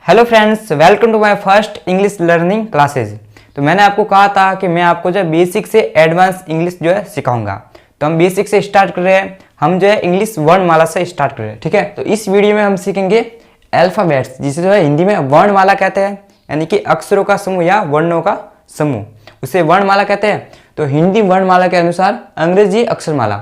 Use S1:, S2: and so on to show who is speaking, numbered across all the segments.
S1: Hello friends, welcome to my first English learning classes. तो मैंने आपको कहा था कि मैं आपको जो बेसिक से एडवांस इंग्लिश जो है सिखाऊंगा। तो हम बेसिक से स्टार्ट कर रहे हैं, हम जो है इंग्लिश वर्णमाला से स्टार्ट कर रहे हैं। ठीक है, तो इस वीडियो में हम सीखेंगे अल्फ़ाबेट्स, जिसे जो है हिंदी में वर्णमाला कहते हैं, यानी कि अक्षरों का समूह या वर्णों का समूह, उसे वर्णमाला कहते हैं। तो हिंदी वर्णमाला के अनुसार अंग्रेजी अक्षरमाला,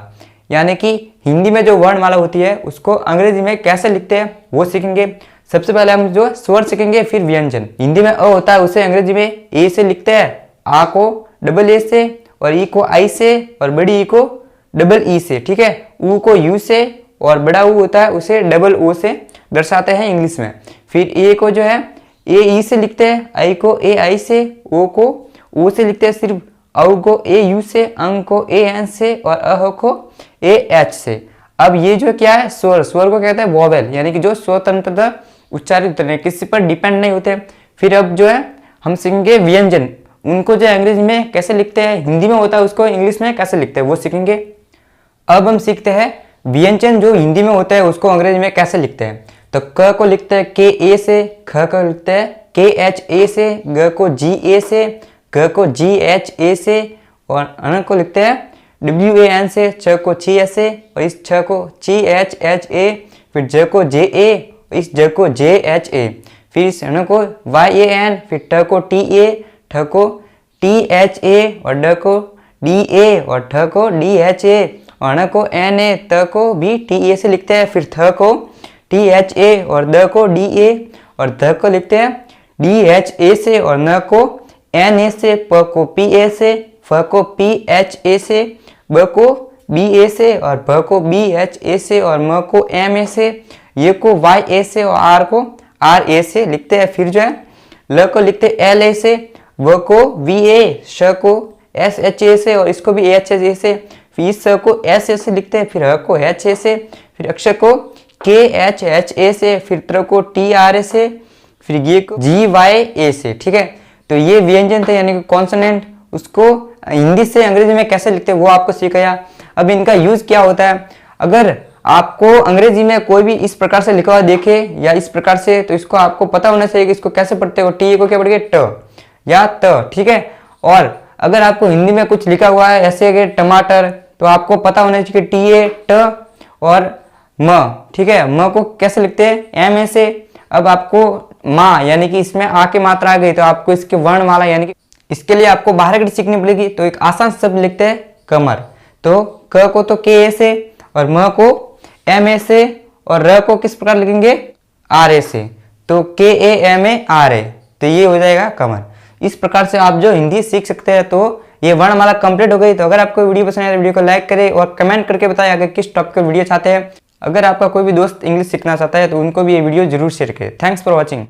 S1: यानी कि हिंदी में जो वर्णमाला होती है उसको अंग्रेजी में कैसे लिखते हैं वो सीखेंगे। सबसे पहले हम जो स्वर सीखेंगे, फिर व्यंजन। हिंदी में अ होता है, उसे अंग्रेजी में ए से लिखते हैं, आ को डबल ए से, और ई को आई से, और बड़ी ई को डबल ई से। ठीक है, ऊ को यू से, और बड़ा ऊ होता है उसे डबल ओ से दर्शाते हैं इंग्लिश में। फिर ए को जो है ए ई से लिखते हैं, आई को ए आई से, ओ को ओ से लिखते हैं सिर्फ, औ को ए यू से, अंग को ए एन से, और अह को ए एच से। अब ये जो क्या है, स्वर, स्वर को कहते हैं वोवेल, यानी कि जो स्वतंत्रता उच्चारित होते हैं, किसी पर डिपेंड नहीं होते। फिर अब जो है हम सीखेंगे व्यंजन, उनको जो अंग्रेजी में कैसे लिखते हैं, हिंदी में होता है उसको इंग्लिश में कैसे लिखते हैं वो सीखेंगे। अब हम सीखते हैं व्यंजन जो हिंदी में होता है उसको अंग्रेजी में कैसे लिखते हैं। तो क को लिखते हैं के ए से, ख को लिखते हैं के एच ए से, ग को जी ए से, ग को जी एच ए से, और अन को लिखते हैं डब्ल्यू ए एन से, छ को ची ए से, और इस छ को ची एच एच ए, फिर ज को जे ए, इस ज को जे एच ए, फिर इस अन को वाई ए एन, फिर ट को टी ए, ठ को टी एच ए, और ड को डी ए, और ठ को डी एच ए, और अण को एन ए, त को भी टी ए से लिखते हैं, फिर थ को टी एच ए, और द को डी ए, और ध को लिखते हैं डी एच ए से, और न को एन ए से, प को पी ए से, फ को पी एच ए से, ब को बी ए से, और भ को बी एच ए से, और म को एम ए से, ये को वाई ए से, और आर को आर ए से लिखते हैं। फिर जो है ल को लिखते हैं एल ए से, व को वी ए, श को एस एच ए से, और इसको भी एच ए से, फिर इस स को एस ए से लिखते हैं, फिर ह को एच ए से, फिर अक्षर को के एच एच ए से, फिर त्र को टी आर ए से, फिर ये को जी वाई ए से। ठीक है, तो ये व्यंजन थे, यानी कि कॉन्सोनेंट, उसको हिंदी से अंग्रेजी में कैसे लिखते हैं वो आपको सिखाया। अब इनका यूज क्या होता है, अगर आपको अंग्रेजी में कोई भी इस प्रकार से लिखा हुआ देखे या इस प्रकार से, तो इसको आपको पता होना चाहिए कि इसको कैसे पढ़ते हो। टी को क्या पढ़ेंगे, ट या त। ठीक है, और अगर आपको हिंदी में कुछ लिखा हुआ है ऐसे कि टमाटर, तो आपको पता होना चाहिए कि टी ए ट और म। ठीक है, म को कैसे लिखते हैं, एम ए से। अब आपको माँ, यानी कि इसमें आ की मात्रा आ गई, तो आपको इसके वर्णमाला, यानी कि इसके लिए आपको बाहर की सीखनी पड़ेगी। तो एक आसान शब्द लिखते हैं कमर, तो क को तो के ए से, और म को एम ए से, और र को किस प्रकार लिखेंगे, आर ए से, तो के A M A R A, तो ये हो जाएगा कमर। इस प्रकार से आप जो हिंदी सीख सकते हैं। तो ये वर्णमाला कंप्लीट हो गई। तो अगर आपको वीडियो पसंद आए तो वीडियो को लाइक करें और कमेंट करके बताएं अगर किस टॉपिक का वीडियो चाहते हैं। अगर आपका कोई भी दोस्त इंग्लिश सीखना चाहता है तो उनको भी ये वीडियो जरूर शेयर करें। Thanks for watching.